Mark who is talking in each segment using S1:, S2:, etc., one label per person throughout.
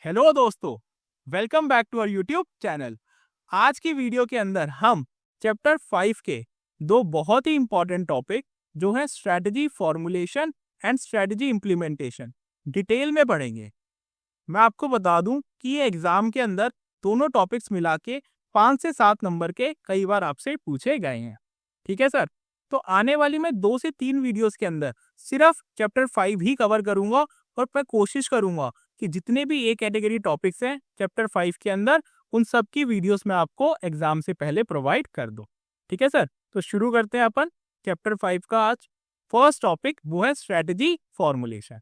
S1: Hello दोस्तों, welcome back to our YouTube channel. आज की वीडियो के अंदर हम चैप्टर 5 के दो बहुत ही इंपॉर्टेंट टॉपिक जो है strategy formulation and strategy implementation detail में पढ़ेंगे। मैं आपको बता दूं कि ये एग्जाम के अंदर दोनों टॉपिक्स मिला के 5 से 7 नंबर के कई बार आपसे पूछे गए हैं। ठीक है सर, तो आने वाली मैं 2 से 3 वीडियोस के अंदर सिर्फ चैप्टर 5 ही कवर करूंगा और मैं कोशिश करूंगा कि जितने भी ए कैटेगरी टॉपिक्स हैं चैप्टर 5 के अंदर उन सब की वीडियोस मैं आपको एग्जाम से पहले प्रोवाइड कर दूं। ठीक है सर, तो शुरू करते हैं अपन चैप्टर 5 का। आज फर्स्ट टॉपिक वो है स्ट्रेटजी फॉर्मुलेशन।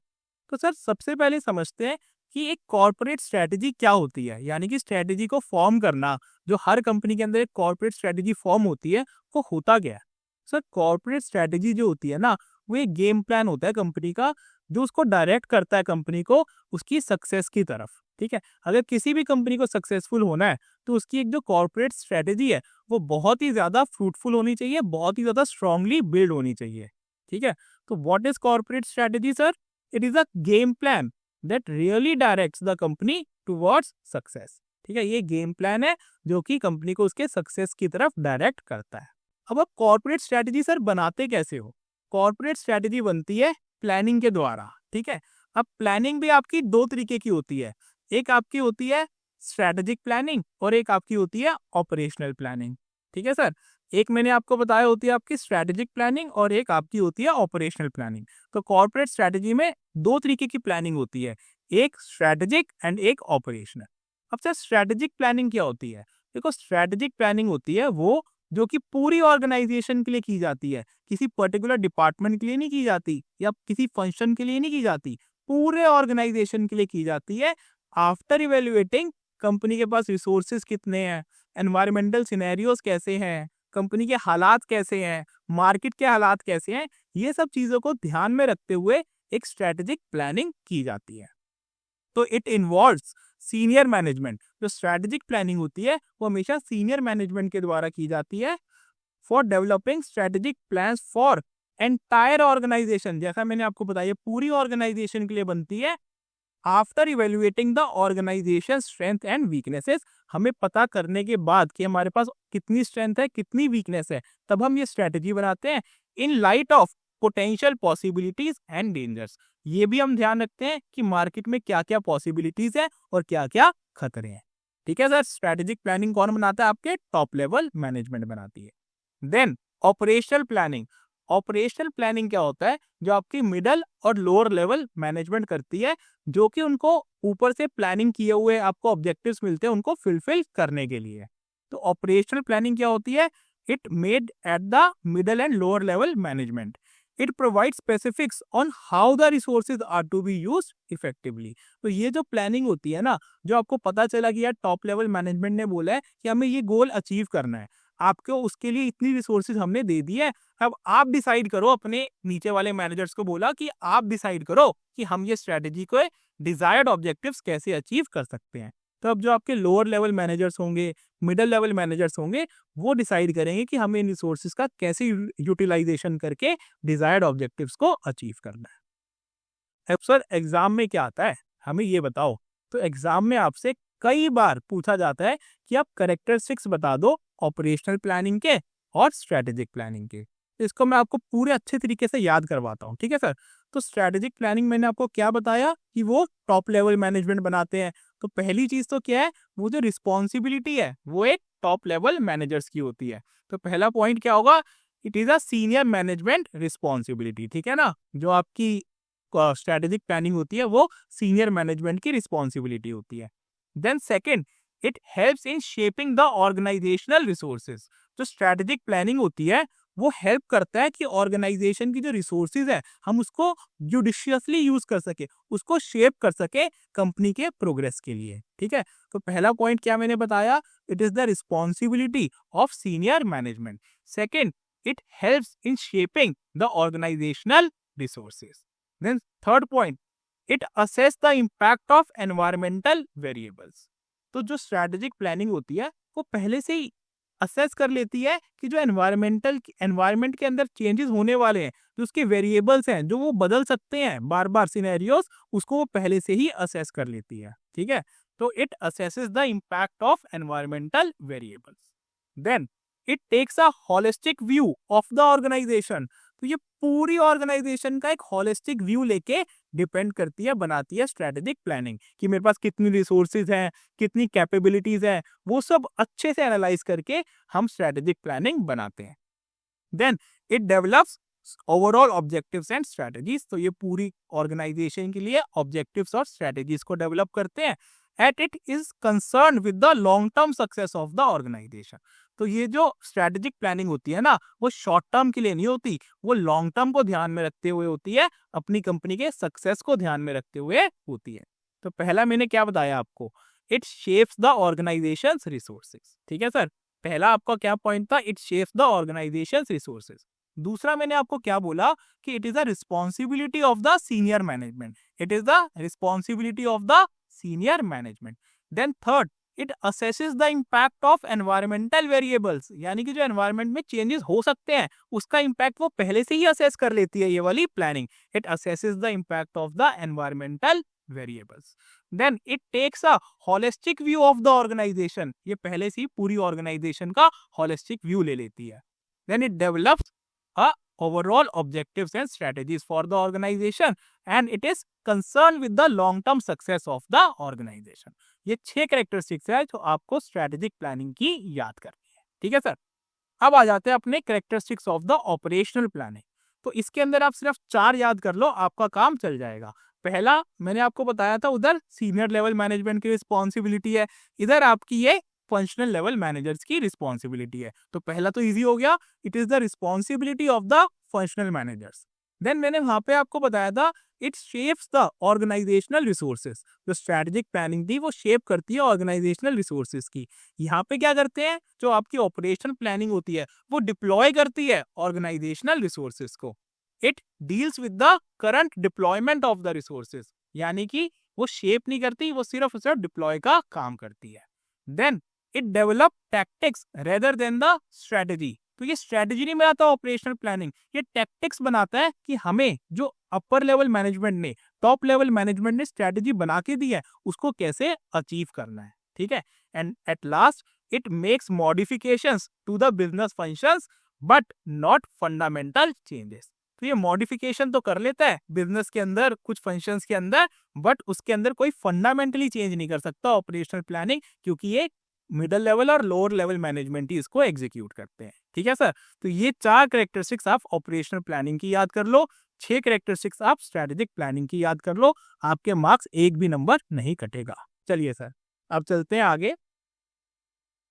S1: तो सर सबसे पहले समझते हैं कि एक कॉर्पोरेट स्ट्रेटजी क्या होती है, यानी कि स्ट्रेटजी को फॉर्म करना। जो हर कंपनी के अंदर एक कॉर्पोरेट स्ट्रेटजी फॉर्म होती है वो होता क्या है। सर कॉर्पोरेट स्ट्रेटजी जो होती है ना, वो एक गेम प्लान होता है कंपनी का, जो उसको डायरेक्ट करता है कंपनी को उसकी सक्सेस की तरफ। ठीक है, अगर किसी भी कंपनी को सक्सेसफुल होना है तो उसकी एक जो कॉर्पोरेट स्ट्रेटजी है वो बहुत ही ज्यादा फ्रूटफुल होनी चाहिए, बहुत ही ज्यादा स्ट्रांगली बिल्ड होनी चाहिए। ठीक है, तो what is corporate strategy sir? It is a game plan that really directs the company towards success. ठीक है, ये गेम प्लान है जो कि कंपनी को उसके सक्सेस की तरफ डायरेक्ट करता है। अब आप कॉर्पोरेट स्ट्रेटजी सर बनाते कैसे हो? कॉर्पोरेट स्ट्रेटजी बनती है प्लानिंग के द्वारा। ठीक है, अब प्लानिंग भी आपकी दो तरीके की होती है। एक आपकी होती है स्ट्रेटेजिक प्लानिंग और एक आपकी होती है ऑपरेशनल प्लानिंग। ठीक है सर, एक मैंने आपको बताया होती है आपकी स्ट्रेटेजिक प्लानिंग और एक आपकी होती है ऑपरेशनल प्लानिंग। तो कॉर्पोरेट स्ट्रेटजी में दो तरीके की प्लानिंग होती है, एक स्ट्रेटेजिक एंड एक ऑपरेशनल। अब सर स्ट्रेटेजिक प्लानिंग क्या होती है? देखो स्ट्रेटेजिक प्लानिंग होती है वो जो कि पूरी ऑर्गेनाइजेशन के लिए की जाती है, किसी पर्टिकुलर डिपार्टमेंट के लिए नहीं की जाती या किसी फंक्शन के लिए नहीं की जाती, पूरे ऑर्गेनाइजेशन के लिए की जाती है। आफ्टर इवेल्युएटिंग कंपनी के पास रिसोर्सेज कितने हैं, एनवायरमेंटल सिनेरियोज कैसे हैं, कंपनी के हालात कैसे हैं, मार्केट के हालात कैसे हैं, ये सब चीजों को ध्यान में रखते हुए एक स्ट्रेटेजिक प्लानिंग की जाती है। तो इट इन्वॉल्व्स सीनियर मैनेजमेंट। जो स्ट्रेटेजिक प्लानिंग होती है वो हमेशा सीनियर मैनेजमेंट के द्वारा की जाती है for developing strategic plans for entire organisation. जैसा मैंने आपको बताया पूरी ऑर्गेनाइजेशन के लिए बनती है। After evaluating the organisation strength and weaknesses, हमें पता करने के बाद कि हमारे पास कितनी स्ट्रेंथ है कितनी वीकनेस है, तब हम ये स्ट्रेटेजी बनाते हैं in light of potential possibilities and dangers. ये भी हम ध्यान रखते हैं कि मार्केट में क्या क्या पॉसिबिलिटीज है और क्या क्या खतरे हैं। ठीक है सर, स्ट्रेटेजिक प्लानिंग कौन बनाता है? आपके टॉप लेवल मैनेजमेंट बनाती है। Then operational planning. Operational planning क्या होता है? जो आपकी मिडल और लोअर लेवल मैनेजमेंट करती है, जो कि उनको ऊपर से प्लानिंग किए हुए आपको ऑब्जेक्टिव्स मिलते हैं उनको फुलफिल करने के लिए। तो ऑपरेशनल प्लानिंग क्या होती है? It made at the middle and lower level management. It provide specifics on how the resources are to be used effectively. तो ये जो प्लानिंग होती है ना, जो आपको पता चला कि यार टॉप लेवल मैनेजमेंट ने बोला है कि हमें ये गोल अचीव करना है, आपको उसके लिए इतनी रिसोर्सेज हमने दे दी है, अब आप डिसाइड करो। अपने नीचे वाले मैनेजर्स को बोला कि आप डिसाइड करो कि हम ये स्ट्रेटेजी को डिजायर्ड ऑब्जेक्टिव्स कैसे अचीव कर सकते हैं। तो अब जो आपके लोअर लेवल मैनेजर्स होंगे, मिडिल लेवल मैनेजर्स होंगे, वो डिसाइड करेंगे कि हमें इन रिसोर्सेज का कैसे यूटिलाइजेशन करके डिजायर्ड ऑब्जेक्टिव्स को अचीव करना है। अब सर एग्जाम में क्या आता है, हमें ये बताओ। तो एग्जाम में आपसे कई बार पूछा जाता है कि आप कैरेक्टरिस्टिक्स बता दो ऑपरेशनल प्लानिंग के और स्ट्रेटेजिक प्लानिंग के। इसको मैं आपको पूरे अच्छे तरीके से याद करवाता हूँ। ठीक है सर, तो स्ट्रेटेजिक प्लानिंग मैंने आपको क्या बताया कि वो टॉप लेवल मैनेजमेंट बनाते हैं। तो पहली चीज तो क्या है, वो जो रिस्पॉन्सिबिलिटी है वो एक टॉप लेवल मैनेजर्स की होती है। तो पहला पॉइंट क्या होगा? It is a senior management responsibility. ठीक है ना, जो आपकी स्ट्रेटेजिक प्लानिंग होती है वो सीनियर मैनेजमेंट की रिस्पॉन्सिबिलिटी होती है। Then second, it helps in shaping the organisational resources. जो स्ट्रेटेजिक प्लानिंग होती है वो हेल्प करता है कि ऑर्गेनाइजेशन की जो रिसोर्सेज है हम उसको जुडिशियसली यूज कर सके, उसको शेप कर सके कंपनी के प्रोग्रेस के लिए। ठीक है, तो पहला पॉइंट क्या मैंने बताया? It is the responsibility of senior management. Second, it helps in shaping the organisational resources. Then third point, it assess the impact of environmental variables. तो जो स्ट्रेटेजिक प्लानिंग होती है वो पहले से ही असेस कर लेती है कि जो एनवायरमेंट के अंदर चेंजेस होने वाले हैं, जो उसके वेरिएबल्स हैं, जो वो बदल सकते हैं बार बार सिनेरियोस, उसको वो पहले से ही असेस कर लेती है। ठीक है, तो it assesses the impact of environmental variables. Then it takes a holistic view of the organisation. तो ये पूरी ऑर्गेनाइजेशन का एक होलिस्टिक व्यू लेके डिपेंड करती है, बनाती है स्ट्रेटेजिक प्लानिंग, कि मेरे पास कितनी रिसोर्सेज हैं, कितनी कैपेबिलिटीज हैं, वो सब अच्छे से एनालाइज करके हम स्ट्रेटेजिक प्लानिंग बनाते हैं। Then it develops overall objectives and strategies. तो ये पूरी ऑर्गेनाइजेशन के लिए ऑब्जेक्टिव्स और स्ट्रेटजीज को डेवलप करते हैं। At it is concern with the long term success of the organisation. तो ये जो स्ट्रेटेजिक प्लानिंग होती है ना, वो शॉर्ट टर्म के लिए नहीं होती, वो लॉन्ग टर्म को ध्यान में रखते हुए होती है, अपनी कंपनी के सक्सेस को ध्यान में रखते हुए होती है। तो पहला मैंने क्या बताया आपको, it shapes the organization resources. ठीक है सर, पहला आपका क्या पॉइंट था, it shapes the organization resources. दूसरा मैंने आपको क्या बोला कि it is the responsibility of the senior management, it is the responsibility of the senior management. Then third, it assesses the impact of environmental variables, यानी कि जो एनवायरमेंट में चेंजेस हो सकते हैं उसका इम्पैक्ट वो पहले से ही असेस कर लेती है, ये वाली planning. It assesses the impact of the environmental variables. Then it takes a holistic view of the organization, ये पहले से ही पूरी ऑर्गेनाइजेशन का होलिस्टिक व्यू ले लेती है। Then it develops a overall objectives and strategies for the organization and it is concerned with the long term success of the organization। ये 6 characteristics है जो आपको स्ट्रेटेजिक प्लानिंग की याद करनी है। ठीक है सर, अब आ जाते हैं अपने characteristics of the operational planning. तो इसके अंदर आप सिर्फ 4 याद कर लो, आपका काम चल जाएगा। पहला मैंने आपको बताया था, उधर सीनियर लेवल मैनेजमेंट की रिस्पॉन्सिबिलिटी है, इधर आपकी ये फंक्शनल लेवल मैनेजर्स की रिस्पॉन्सिबिलिटी है। तो पहला तो इजी हो गया, it is the responsibility of the functional managers. Then मैंने वहां पे आपको बताया था, it shapes the organisational resources. जो स्ट्रेटेजिक प्लानिंग थी वो शेप करती है ऑर्गेनाइजेशनल रिसोर्सेज की। यहाँ पे क्या करते हैं, जो आपकी ऑपरेशनल प्लानिंग होती है वो डिप्लॉय करती है ऑर्गेनाइजेशनल रिसोर्सेज को। It deals with the current deployment of the resources, यानी कि वो शेप नहीं करती, वो सिर्फ डिप्लॉय का काम करती है। Then it develop tactics rather than the strategy. तो ये स्ट्रेटेजी नहीं बनाता ऑपरेशनल प्लानिंग, ये टैक्टिक्स बनाता है कि हमें जो अपर लेवल मैनेजमेंट ने, टॉप लेवल मैनेजमेंट ने स्ट्रेटेजी बना के दी है उसको कैसे अचीव करना है। ठीक है, and at last it makes modifications to the business functions but not fundamental changes. तो ये मॉडिफिकेशन तो कर लेता है बिजनेस के अंदर, कुछ फंक्शंस के अंदर, बट उसके अंदर कोई फंडामेंटली चेंज नहीं कर सकता ऑपरेशनल प्लानिंग, क्योंकि ये मिडिल लेवल और लोअर लेवल मैनेजमेंट ही इसको एग्जीक्यूट करते हैं। ठीक है सर, तो ये 4 कैरेक्टरिस्टिक्स आप ऑपरेशनल प्लानिंग की याद कर लो, 6 कैरेक्टरिस्टिक्स आप स्ट्रेटेजिक प्लानिंग की याद कर लो, आपके मार्क्स एक भी नंबर नहीं कटेगा। चलिए सर, अब चलते हैं आगे।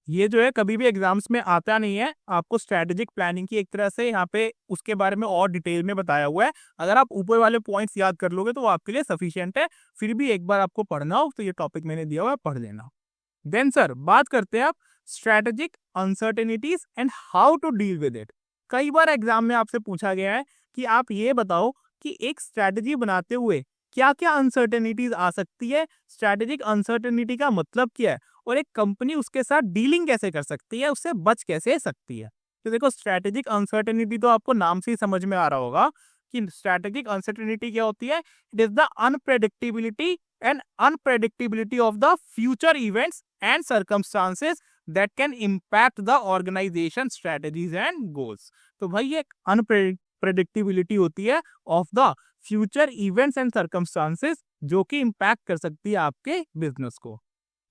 S1: ये जो है कभी भी एग्जाम्स में आता नहीं है, आपको स्ट्रेटेजिक प्लानिंग की एक तरह से यहाँ पे उसके बारे में और डिटेल में बताया हुआ है। अगर आप ऊपर वाले पॉइंट्स याद कर लोगे तो वो आपके लिए सफिशिएंट है, फिर भी एक बार आपको पढ़ना हो तो ये टॉपिक मैंने दिया हुआ है, पढ़ लेना। देन सर बात करते हैं आप strategic uncertainties and how to deal with it. कई बार एग्जाम में आपसे पूछा गया है कि आप ये बताओ कि एक स्ट्रेटेजी बनाते हुए क्या क्या अनसर्टेनिटीज आ सकती है, स्ट्रेटेजिक अनसर्टेनिटी का मतलब क्या है, और एक कंपनी उसके साथ डीलिंग कैसे कर सकती है, उससे बच कैसे सकती है। तो देखो, स्ट्रेटेजिक अनसर्टेनिटी तो आपको नाम से ही समझ में आ रहा होगा कि स्ट्रेटेजिक अनसर्टेनिटी क्या होती है। It is the unpredictability and unpredictability of the future events and circumstances that can impact the organization strategies and goals। तो भाई ये अनप्रेडिक्टेबिलिटी होती है of the future events and circumstances जो कि इम्पैक्ट कर सकती है आपके बिजनेस को।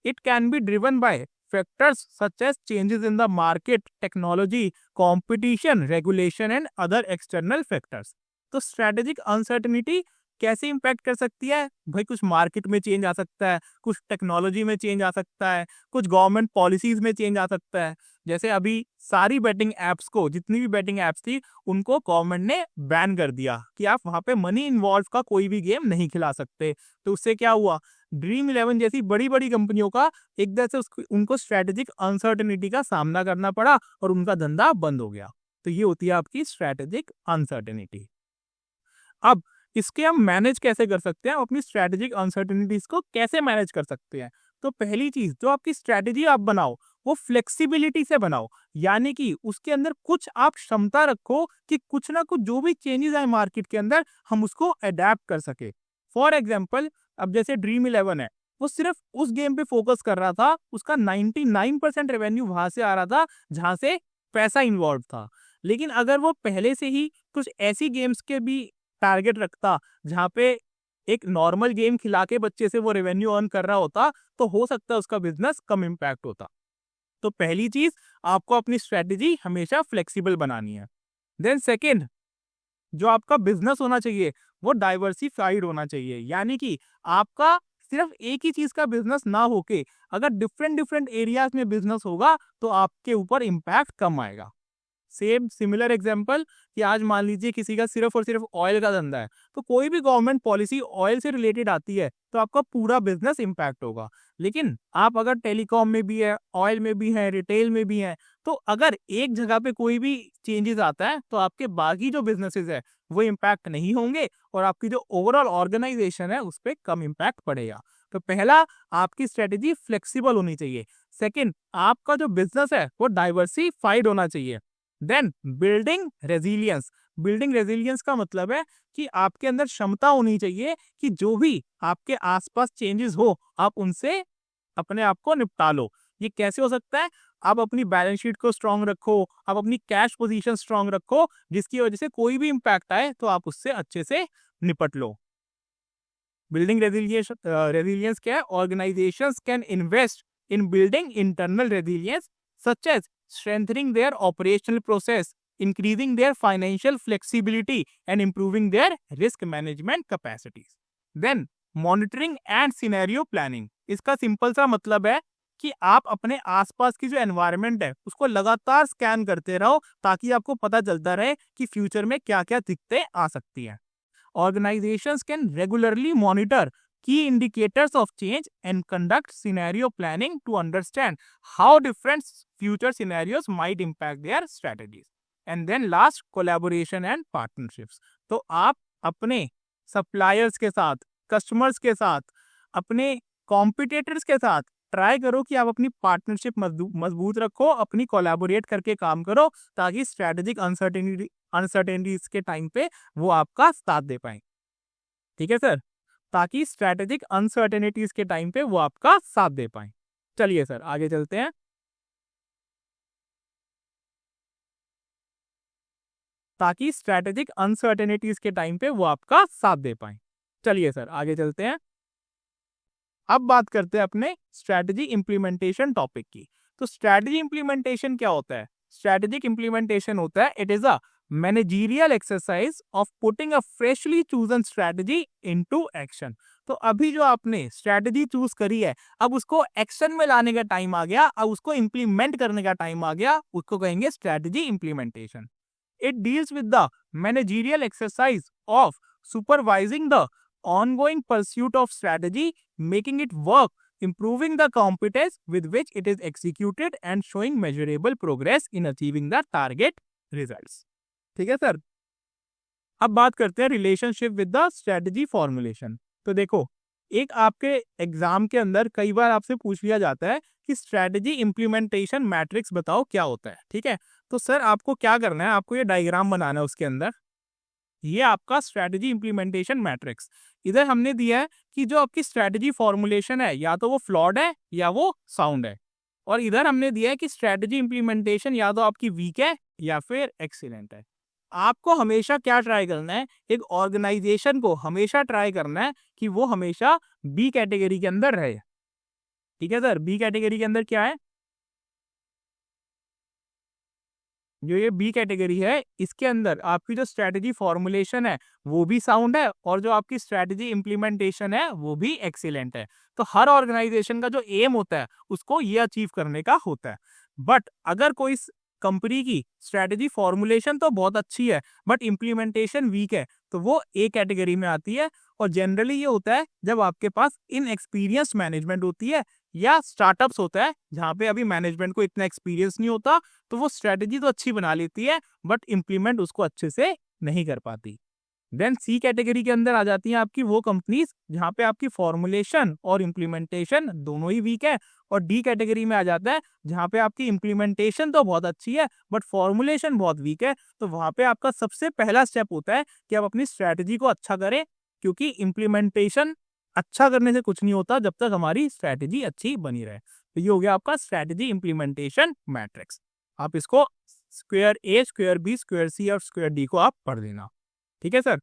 S1: It can be driven by factors such as changes in the market, technology, competition, regulation and other external factors. तो स्ट्रेटेजिक अनसर्टेनिटी कैसे इंपैक्ट कर सकती है भाई, कुछ मार्केट में चेंज आ सकता है, कुछ टेक्नोलॉजी में चेंज आ सकता है, कुछ गवर्नमेंट पॉलिसीज में चेंज आ सकता है। जैसे अभी सारी बैटिंग एप्स को, जितनी भी बैटिंग एप्स थी उनको गवर्नमेंट ने बैन कर दिया कि आप वहां पे मनी इन्वॉल्व का कोई भी गेम नहीं खिला सकते। तो उससे क्या हुआ, ड्रीम 11 जैसी बड़ी बड़ी कंपनियों का एक तरह से उनको स्ट्रेटेजिक अनसर्टेनिटी का सामना करना पड़ा और उनका धंधा बंद हो गया। तो ये होती है आपकी स्ट्रेटेजिक अनसर्टेनिटी। अब इसके हम मैनेज कैसे कर सकते हैं, अपनी स्ट्रेटेजिक अनसर्टेनिटीज को कैसे मैनेज कर सकते हैं। तो पहली चीज, जो आपकी स्ट्रेटेजी आप बनाओ वो फ्लेक्सिबिलिटी से बनाओ, यानी कि उसके अंदर कुछ आप क्षमता रखो कि कुछ ना कुछ जो भी चेंजेस आए मार्केट के अंदर हम उसको अडेप्ट कर सके। फॉर एग्जाम्पल, अब जैसे ड्रीम 11 है, वो सिर्फ उस गेम पे फोकस कर रहा था, उसका 99% रेवेन्यू वहां से आ रहा था जहां से पैसा इन्वॉल्व था। लेकिन अगर वो पहले से ही कुछ ऐसी गेम्स के भी टारगेट रखता जहां पे एक नॉर्मल गेम खिला के बच्चे से वो रेवेन्यू अर्न कर रहा होता, तो हो सकता है उसका बिजनेस कम इम्पैक्ट होता। तो पहली चीज, आपको अपनी स्ट्रेटेजी हमेशा फ्लेक्सिबल बनानी है। देन सेकेंड, जो आपका बिजनेस होना चाहिए वो डाइवर्सिफाइड होना चाहिए, यानी कि आपका सिर्फ एक ही चीज का बिजनेस ना होके अगर डिफरेंट डिफरेंट एरियाज में बिजनेस होगा तो आपके ऊपर इम्पैक्ट कम आएगा। सेम सिमिलर एग्जांपल कि आज मान लीजिए किसी का सिर्फ और सिर्फ ऑयल का धंधा है, तो कोई भी गवर्नमेंट पॉलिसी ऑयल से रिलेटेड आती है तो आपका पूरा बिजनेस इम्पैक्ट होगा। लेकिन आप अगर टेलीकॉम में भी है, ऑयल में भी है, रिटेल में भी है, तो अगर एक जगह पे कोई भी चेंजेस आता है तो आपके बाकी जो बिजनेसेस है वो इम्पैक्ट नहीं होंगे और आपकी जो ओवरऑल ऑर्गेनाइजेशन है उस पर कम इम्पैक्ट पड़ेगा। तो पहला, आपकी स्ट्रेटेजी फ्लेक्सिबल होनी चाहिए। सेकंड, आपका जो बिजनेस है वो डाइवर्सिफाइड होना चाहिए। देन बिल्डिंग रेजिलियंस का मतलब है कि आपके अंदर क्षमता होनी चाहिए कि जो भी आपके आसपास चेंजेस हो आप उनसे अपने आप को निपटा लो। ये कैसे हो सकता है? आप अपनी बैलेंस शीट को स्ट्रांग रखो, आप अपनी कैश पोजीशन स्ट्रांग रखो, जिसकी वजह से कोई भी इंपैक्ट आए तो आप उससे अच्छे से निपट लो। बिल्डिंग रेजिलियंस क्या है? Organizations can invest in building internal resilience such as strengthening their operational process, increasing their financial flexibility, and improving their risk management capacities. Then, monitoring and scenario planning. इसका सिंपल सा मतलब है कि आप अपने आसपास की जो एनवायरनमेंट है उसको लगातार स्कैन करते रहो ताकि आपको पता चलता रहे कि फ्यूचर में क्या क्या दिक्कतें आ सकती हैं। Organizations can regularly monitor key indicators of change and conduct scenario planning to understand how different future scenarios might impact their strategies. And then last, collaboration and partnerships. तो आप अपने सप्लायर्स के साथ, कस्टमर्स के साथ, अपने कॉम्पिटिटर्स के साथ ट्राई करो कि आप अपनी पार्टनरशिप मजबूत रखो, अपनी कोलैबोरेट करके काम करो ताकि स्ट्रेटेजिक अनसर्टेनिटीज के टाइम पे वो आपका साथ दे पाए। ठीक है सर, ताकि स्ट्रेटेजिक अनसर्टेनिटीज के टाइम पे वो आपका साथ दे पाए। चलिए सर आगे चलते हैं। ताकि स्ट्रेटेजिक अनसर्टेनिटीज के टाइम पे वो आपका साथ दे पाए। चलिए सर आगे चलते हैं। अब बात करते हैं अपने स्ट्रेटेजी इंप्लीमेंटेशन टॉपिक की। तो स्ट्रेटेजी इंप्लीमेंटेशन क्या होता है? स्ट्रेटेजिक इंप्लीमेंटेशन होता है, it is a managerial exercise of putting a freshly chosen strategy into action. तो अभी जो आपने स्ट्रेटेजी चूज करी है, अब उसको एक्शन में लाने का टाइम आ गया, अब उसको इंप्लीमेंट करने का टाइम आ गया, उसको कहेंगे strategy implementation. It deals with the managerial exercise of supervising the ongoing pursuit of strategy, making it work, improving the competence with which it is executed, and showing measurable progress in achieving the target results. ठीक है sir. अब बात करते हैं relationship with the strategy formulation. तो देखो, एक आपके एग्जाम के अंदर कई बार आपसे पूछ लिया जाता है कि स्ट्रेटेजी इंप्लीमेंटेशन मैट्रिक्स बताओ क्या होता है। ठीक है, तो सर आपको क्या करना है, आपको ये डायग्राम बनाना है। उसके अंदर ये आपका स्ट्रेटेजी इंप्लीमेंटेशन मैट्रिक्स, इधर हमने दिया है कि जो आपकी स्ट्रेटेजी फॉर्मुलेशन है या तो वो फ्लॉड है या वो साउंड है, और इधर हमने दिया है कि स्ट्रेटेजी इंप्लीमेंटेशन या तो आपकी वीक है या फिर एक्सीलेंट है। आपको हमेशा क्या ट्राई करना है, एक ऑर्गेनाइजेशन को हमेशा ट्राई करना है कि वो हमेशा बी कैटेगरी के अंदर रहे। ठीक है सर, बी कैटेगरी के अंदर क्या है, जो ये बी कैटेगरी है इसके अंदर आपकी जो स्ट्रेटेजी फॉर्मुलेशन है वो भी साउंड है और जो आपकी स्ट्रेटेजी इंप्लीमेंटेशन है वो भी एक्सीलेंट है। तो हर ऑर्गेनाइजेशन का जो एम होता है उसको ये अचीव करने का होता है। बट अगर कोई कंपनी की स्ट्रेटेजी फॉर्मुलेशन तो बहुत अच्छी है बट इंप्लीमेंटेशन वीक है, तो वो ए कैटेगरी में आती है। और जनरली ये होता है जब आपके पास इनएक्सपीरियंस मैनेजमेंट होती है या स्टार्टअप्स होता है जहाँ पे अभी मैनेजमेंट को इतना एक्सपीरियंस नहीं होता, तो वो स्ट्रेटेजी तो अच्छी बना लेती है बट इंप्लीमेंट उसको अच्छे से नहीं कर पाती। देन सी कैटेगरी के अंदर आ जाती हैं आपकी वो कंपनीज जहाँ पे आपकी फॉर्मुलेशन और इम्प्लीमेंटेशन दोनों ही वीक है, और डी कैटेगरी में आ जाता है जहाँ पे आपकी इम्प्लीमेंटेशन तो बहुत अच्छी है बट फॉर्मुलेशन बहुत वीक है। तो वहाँ पे आपका सबसे पहला स्टेप होता है कि आप अपनी स्ट्रैटेजी को अच्छा करें, क्योंकि इम्प्लीमेंटेशन अच्छा करने से कुछ नहीं होता जब तक हमारी स्ट्रैटेजी अच्छी बनी रहे। तो ये हो गया आपका स्ट्रैटेजी इम्प्लीमेंटेशन मैट्रिक्स। आप इसको स्क्वायर ए, स्क्वायर बी, स्क्वायर सी और स्क्वायर डी को आप पढ़ लेना। ठीक है सर।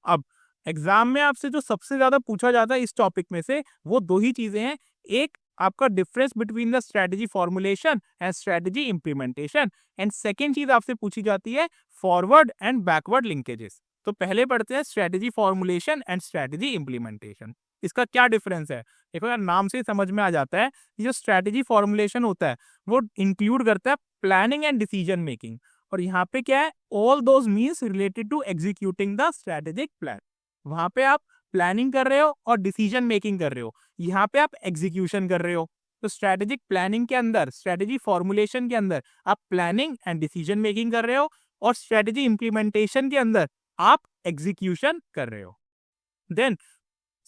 S1: अब एग्जाम में आपसे जो सबसे ज्यादा पूछा जाता है इस टॉपिक में से वो दो ही चीजें हैं। एक आपका difference between the strategy formulation and strategy implementation, and second चीज आपसे पूछी जाती है फॉरवर्ड एंड बैकवर्ड लिंकेजेस। तो पहले पढ़ते हैं strategy formulation and strategy implementation. इसका क्या डिफरेंस है? देखो यार, नाम से ही समझ में आ जाता है कि जो स्ट्रेटजी फॉर्मुलेशन होता है वो इंक्लूड करता है प्लानिंग एंड डिसीजन मेकिंग, और यहाँ पे क्या है, all those means related to executing the strategic plan. वहां पे आप प्लानिंग कर रहे हो और डिसीजन मेकिंग कर रहे हो, यहाँ पे आप एग्जीक्यूशन कर रहे हो। तो स्ट्रेटेजिक प्लानिंग के अंदर, स्ट्रेटेजी फॉर्मुलेशन के अंदर आप प्लानिंग एंड डिसीजन मेकिंग कर रहे हो, और स्ट्रेटेजी इंप्लीमेंटेशन के अंदर आप एग्जीक्यूशन कर रहे हो। Then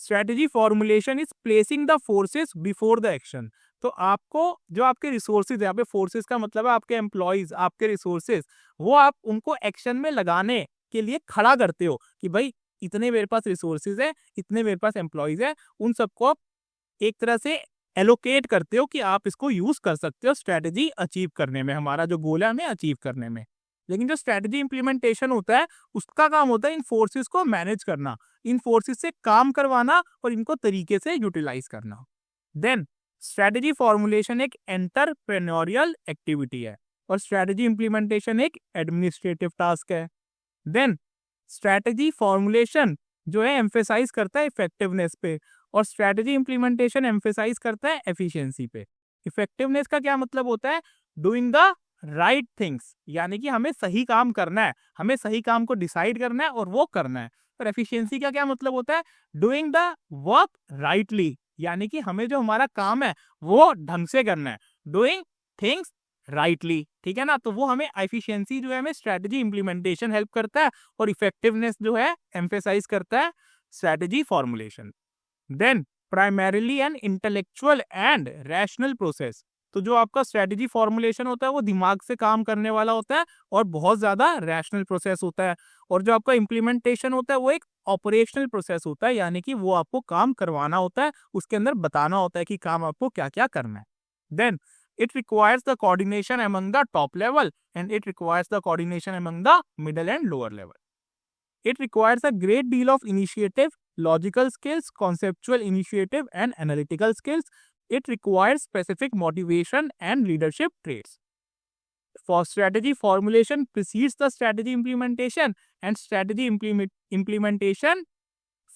S1: strategy formulation is placing the forces before the action. तो आपको जो आपके रिसोर्सेज, यहाँ पे फोर्सेस का मतलब है आपके एम्प्लॉयज, आपके रिसोर्सेज, वो आप उनको एक्शन में लगाने के लिए खड़ा करते हो कि भाई इतने मेरे पास रिसोर्सेज है, इतने मेरे पास एम्प्लॉयज है, उन सबको आप एक तरह से एलोकेट करते हो कि आप इसको यूज कर सकते हो स्ट्रेटेजी अचीव करने में, हमारा जो गोल है हमें अचीव करने में। लेकिन जो स्ट्रेटेजी इंप्लीमेंटेशन होता है उसका काम होता है इन फोर्सेस को मैनेज करना, इन फोर्सेस से काम करवाना और इनको तरीके से यूटिलाइज करना। देन स्ट्रेटेजी फॉर्मुलेशन एक एंटरप्रेन्योरियल एक्टिविटी है और स्ट्रेटेजी इंप्लीमेंटेशन एक एडमिनिस्ट्रेटिव टास्क है। देन स्ट्रेटेजी फॉर्मुलेशन जो है एम्फेसाइज करता है इफेक्टिवनेस पे, और स्ट्रेटेजी इंप्लीमेंटेशन एम्फेसाइज करता है एफिशिएंसी पे। इफेक्टिवनेस का क्या मतलब होता है? डूइंग द राइट थिंग्स, यानी कि हमें सही काम करना है, हमें सही काम को डिसाइड करना है और वो करना है। और एफिशिएंसी का क्या मतलब होता है? डूइंग द वर्क राइटली, यानी कि हमें जो हमारा काम है वो ढंग से करना है, डूइंग थिंग्स राइटली। ठीक है ना? तो वो हमें एफिशिएंसी जो है हमें स्ट्रेटेजी इंप्लीमेंटेशन हेल्प करता है, और इफेक्टिवनेस जो है एम्फेसाइज करता है strategy formulation. Then primarily an intellectual and rational process. तो जो आपका स्ट्रेटेजी फॉर्मुलेशन होता है वो दिमाग से काम करने वाला होता है और बहुत ज्यादा रैशनल प्रोसेस होता है, और जो आपका इम्प्लीमेंटेशन होता है वो एक ऑपरेशनल प्रोसेस होता है, यानी कि वो आपको काम करवाना होता है, उसके अंदर बताना होता है कि काम आपको क्या क्या करना है। Then it requires the coordination among the top level and it requires the coordination among the middle and lower level. It requires a great deal of initiative, logical skills, conceptual initiative and analytical skills. It requires specific motivation and leadership traits. For strategy formulation precedes the strategy implementation and strategy implementation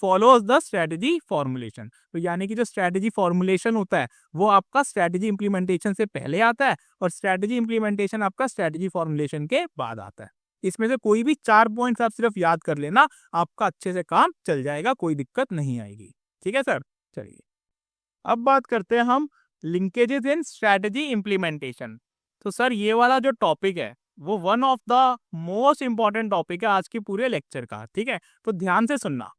S1: follows the strategy formulation. तो यानी कि जो strategy formulation होता है वो आपका strategy implementation से पहले आता है, और स्ट्रेटेजी इंप्लीमेंटेशन आपका स्ट्रेटेजी फॉर्मुलेशन के बाद आता है। इसमें से कोई भी 4 पॉइंट्स आप सिर्फ याद कर लेना, आपका अच्छे से काम चल जाएगा, कोई दिक्कत नहीं आएगी। ठीक है सर। चलिए अब बात करते हैं हम लिंकेजेस इन स्ट्रेटेजी इंप्लीमेंटेशन। तो सर ये वाला जो टॉपिक है वो one of the most important topic है आज के पूरे लेक्चर का। ठीक है, तो ध्यान से सुनना।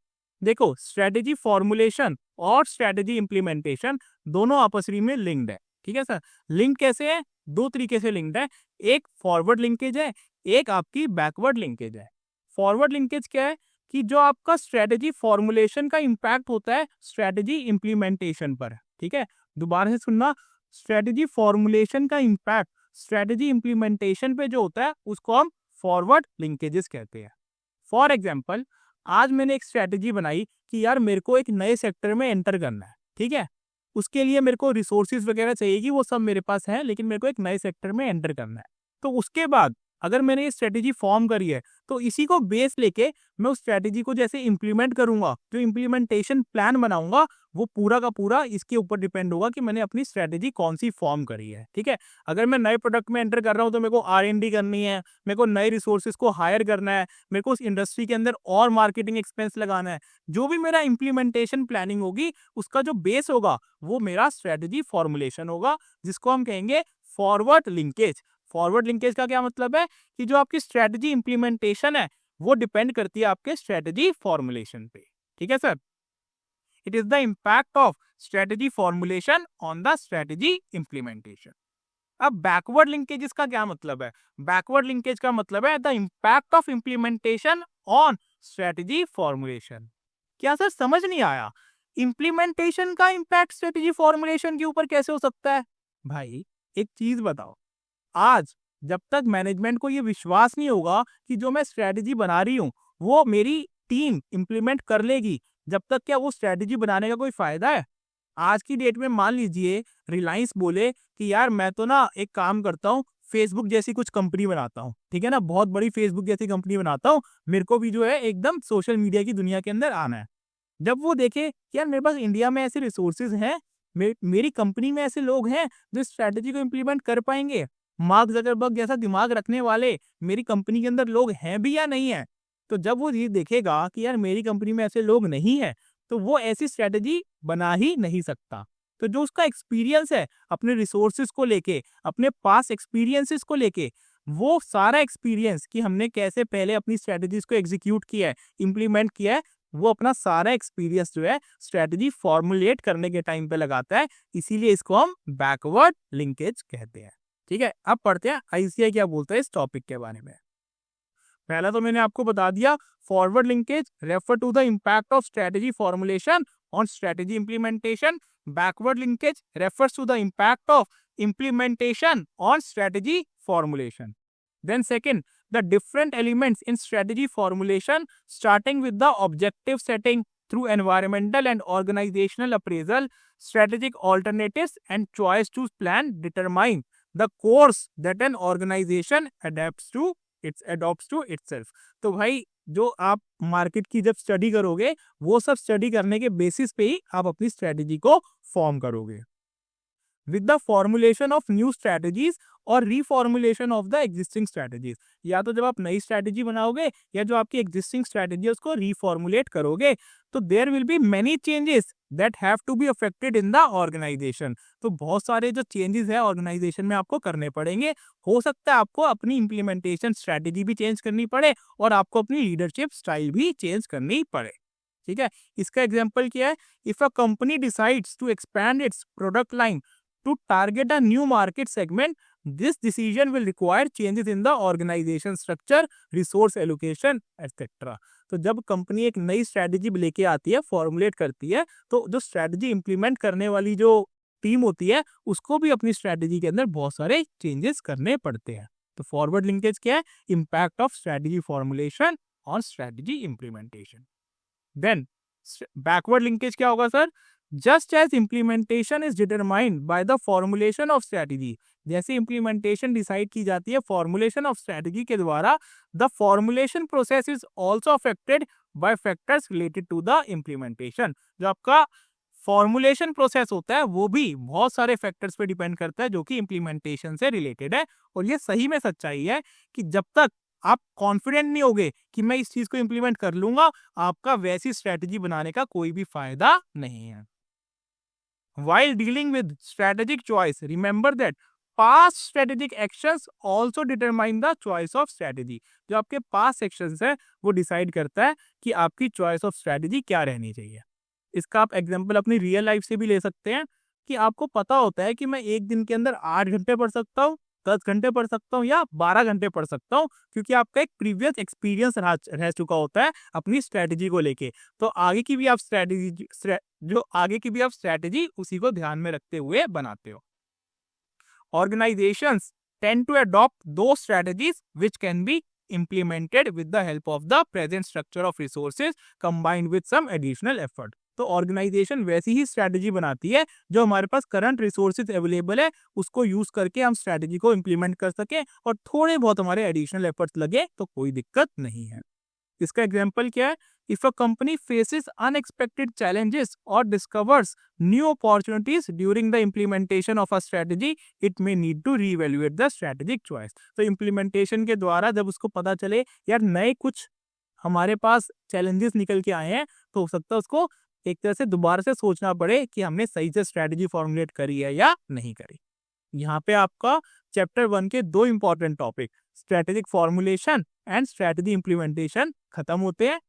S1: देखो, स्ट्रेटेजी फॉर्मुलेशन और स्ट्रेटेजी इंप्लीमेंटेशन दोनों आपस में लिंक्ड है। ठीक है सर। लिंक कैसे है? 2 तरीके से लिंक्ड है। एक फॉरवर्ड लिंकेज है, एक आपकी बैकवर्ड लिंकेज है। फॉरवर्ड लिंकेज क्या है कि जो आपका स्ट्रेटेजी फॉर्मुलेशन का इंपैक्ट होता है स्ट्रेटेजी इंप्लीमेंटेशन पर। ठीक है, दोबारा से सुनना। स्ट्रेटेजी फॉर्मुलेशन का इंपैक्ट स्ट्रेटेजी इंप्लीमेंटेशन पे जो होता है उसको हम फॉरवर्ड लिंकेजेस कहते हैं। फॉर एग्जाम्पल, आज मैंने एक स्ट्रेटेजी बनाई कि यार मेरे को एक नए सेक्टर में एंटर करना है। ठीक है, उसके लिए मेरे को रिसोर्सेज वगैरह चाहिए कि वो सब मेरे पास है, लेकिन मेरे को एक नए सेक्टर में एंटर करना है। तो उसके बाद अगर मैंने ये स्ट्रेटेजी फॉर्म करी है तो इसी को बेस लेके मैं उस स्ट्रेटेजी को जैसे इंप्लीमेंट करूंगा, जो इंप्लीमेंटेशन प्लान बनाऊंगा वो पूरा का पूरा इसके ऊपर डिपेंड होगा कि मैंने अपनी स्ट्रेटेजी कौन सी फॉर्म करी है। ठीक है, अगर मैं नए प्रोडक्ट में एंटर कर रहा हूं तो मेरे को R&D करनी है, मेरे को नए रिसोर्सेज को हायर करना है, मेरे को उस इंडस्ट्री के अंदर और मार्केटिंग एक्सपेंस लगाना है। जो भी मेरा इंप्लीमेंटेशन प्लानिंग होगी उसका जो बेस होगा वो मेरा स्ट्रेटेजी फॉर्मुलेशन होगा, जिसको हम कहेंगे फॉरवर्ड लिंकेज। फॉरवर्ड लिंकेज का क्या मतलब है कि जो आपकी स्ट्रेटेजी इंप्लीमेंटेशन है वो डिपेंड करती है आपके स्ट्रेटजी फॉर्मुलेशन पे। ठीक है sir, it is the impact of strategy formulation on the strategy implementation. अब बैकवर्ड लिंकेजेस का क्या मतलब है? बैकवर्ड लिंकेज का मतलब है the impact of implementation on strategy formulation. क्या सर समझ नहीं आया? इंप्लीमेंटेशन का इम्पैक्ट स्ट्रेटजी फॉर्मुलेशन के ऊपर कैसे हो सकता है? भाई एक चीज बताओ, आज जब तक मैनेजमेंट को ये विश्वास नहीं होगा कि जो मैं स्ट्रेटजी बना रही हूँ वो मेरी टीम इंप्लीमेंट कर लेगी, जब तक क्या वो स्ट्रेटजी बनाने का कोई फायदा है? आज की डेट में मान लीजिए रिलायंस बोले कि यार मैं तो ना एक काम करता हूँ, फेसबुक जैसी कुछ कंपनी बनाता हूँ, ठीक है ना, बहुत बड़ी फेसबुक जैसी कंपनी बनाता हूँ, मेरे को भी जो है एकदम सोशल मीडिया की दुनिया के अंदर आना है। जब वो देखे कि यार मेरे पास इंडिया में ऐसे रिसोर्सेज हैं, मेरी कंपनी में ऐसे लोग हैं जो स्ट्रैटेजी को इम्प्लीमेंट कर पाएंगे, मार्क जकरबर्ग जैसा दिमाग रखने वाले मेरी कंपनी के अंदर लोग हैं भी या नहीं है, तो जब वो ये देखेगा कि यार मेरी कंपनी में ऐसे लोग नहीं है, तो वो ऐसी स्ट्रैटेजी बना ही नहीं सकता। तो जो उसका एक्सपीरियंस है अपने रिसोर्सेज को लेके, अपने पास एक्सपीरियंसेस को लेके, वो सारा एक्सपीरियंस कि हमने कैसे पहले अपनी स्ट्रैटेजीज को एग्जीक्यूट किया है, इम्प्लीमेंट किया है, वो अपना सारा एक्सपीरियंस जो है स्ट्रैटेजी फॉर्मुलेट करने के टाइम पे लगाता है। इसीलिए इसको हम बैकवर्ड लिंकेज कहते हैं। ठीक है, अब पढ़ते हैं आईसीआई क्या बोलता है इस टॉपिक के बारे में। पहला तो मैंने आपको बता दिया, forward linkage refer to the impact of strategy formulation on strategy implementation. Backward linkage refers to the impact of implementation on strategy formulation. Then second, the different elements in strategy formulation, starting with the objective setting through environmental and organizational appraisal, strategic alternatives and choice to plan determine the course that an organization adapts to adopts to itself. तो भाई जो आप market की जब study करोगे, वो सब study करने के बेसिस पे ही आप अपनी स्ट्रेटेजी को फॉर्म करोगे। with the formulation of new strategies और reformulation of the existing strategies, या तो जब आप नई स्ट्रैटेजी बनाओगे या जो आपकी एग्जिस्टिंग स्ट्रैटेजी है उसको रिफॉर्मुलेट करोगे, तो there will be many changes that have to be affected in the organisation. तो बहुत सारे जो चेंजेस है ऑर्गेनाइजेशन में आपको करने पड़ेंगे। हो सकता है आपको अपनी इंप्लीमेंटेशन स्ट्रैटेजी भी चेंज करनी पड़े और आपको अपनी लीडरशिप स्टाइल भी चेंज करनी पड़े। ठीक है, इसका एग्जाम्पल क्या है? If a company decides to expand its product line to target a new market segment, this decision will require changes in the organization structure, resource allocation, etc. तो जब कंपनी एक नई स्ट्रैटेजी लेके आती है, फॉर्मुलेट करती है, तो जो स्ट्रैटेजी इंप्लीमेंट करने वाली जो टीम होती है उसको भी अपनी स्ट्रैटेजी के अंदर बहुत सारे चेंजेस करने पड़ते हैं। तो फॉरवर्ड लिंकेज क्या है? Impact of strategy formulation on strategy implementation. Then backward linkage क्या होगा sir? Just as implementation is determined by the formulation of strategy, जैसे इम्प्लीमेंटेशन डिसाइड की जाती है फॉर्मुलेशन ऑफ स्ट्रैटेजी के द्वारा, the formulation process is also affected by factors related to the implementation. जो आपका फॉर्मुलेशन प्रोसेस होता है वो भी बहुत सारे फैक्टर्स पे डिपेंड करता है जो कि इम्प्लीमेंटेशन से रिलेटेड है। और ये सही में सच्चाई है कि जब तक आप कॉन्फिडेंट नहीं होगे कि मैं इस चीज को इम्प्लीमेंट कर लूंगा, आपका वैसी स्ट्रैटेजी बनाने का कोई भी फायदा नहीं है। While dealing with strategic choice, remember that past strategic actions also determine the choice of strategy. जो आपके past actions है वो decide करता है कि आपकी choice of strategy क्या रहनी चाहिए। इसका आप एग्जाम्पल अपनी रियल लाइफ से भी ले सकते हैं कि आपको पता होता है कि मैं एक दिन के अंदर 8 घंटे पढ़ सकता हूँ, 10 घंटे पढ़ सकता हूँ या 12 घंटे पढ़ सकता हूँ, क्योंकि आपका एक प्रीवियस एक्सपीरियंस रह चुका होता है अपनी स्ट्रैटेजी को लेके। तो आगे की भी आप स्ट्रैटेजी उसी को ध्यान में रखते हुए बनाते हो। ऑर्गेनाइजेशंस टेंड टू अडॉप्ट दो strategies which can be implemented with the help of the present structure of resources combined with some additional effort. तो ऑर्गेनाइजेशन वैसी ही स्ट्रैटेजी बनाती है जो हमारे पास करंट रिसोर्सेज अवेलेबल है उसको यूज करके हम स्ट्रैटेजी को इंप्लीमेंट कर सके और थोड़े बहुत हमारे एडिशनल एफर्ट्स लगे तो कोई दिक्कत नहीं है। इसका एग्जांपल क्या है? If a company faces unexpected challenges और discovers new opportunities during the implementation of a strategy, it may need to revaluate the strategic choice. तो इम्प्लीमेंटेशन के द्वारा जब उसको पता चले यार नए कुछ हमारे पास चैलेंजेस निकल के आए हैं, तो हो सकता है उसको एक तरह से दोबारा से सोचना पड़े कि हमने सही से स्ट्रैटेजी फॉर्मुलेट करी है या नहीं करी। यहाँ पे आपका चैप्टर 1 के दो important topic, strategic formulation and strategy implementation खत्म होते हैं।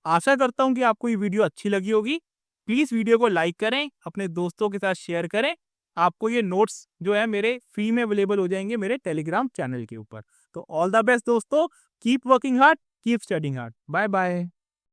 S1: आशा करता हूं कि आपको ये वीडियो अच्छी लगी होगी। प्लीज वीडियो को लाइक करें, अपने दोस्तों के साथ शेयर करें। आपको ये नोट्स जो है मेरे फ्री में अवेलेबल हो जाएंगे मेरे टेलीग्राम चैनल के ऊपर। तो ऑल द बेस्ट दोस्तों, keep working hard, keep studying hard. Bye bye.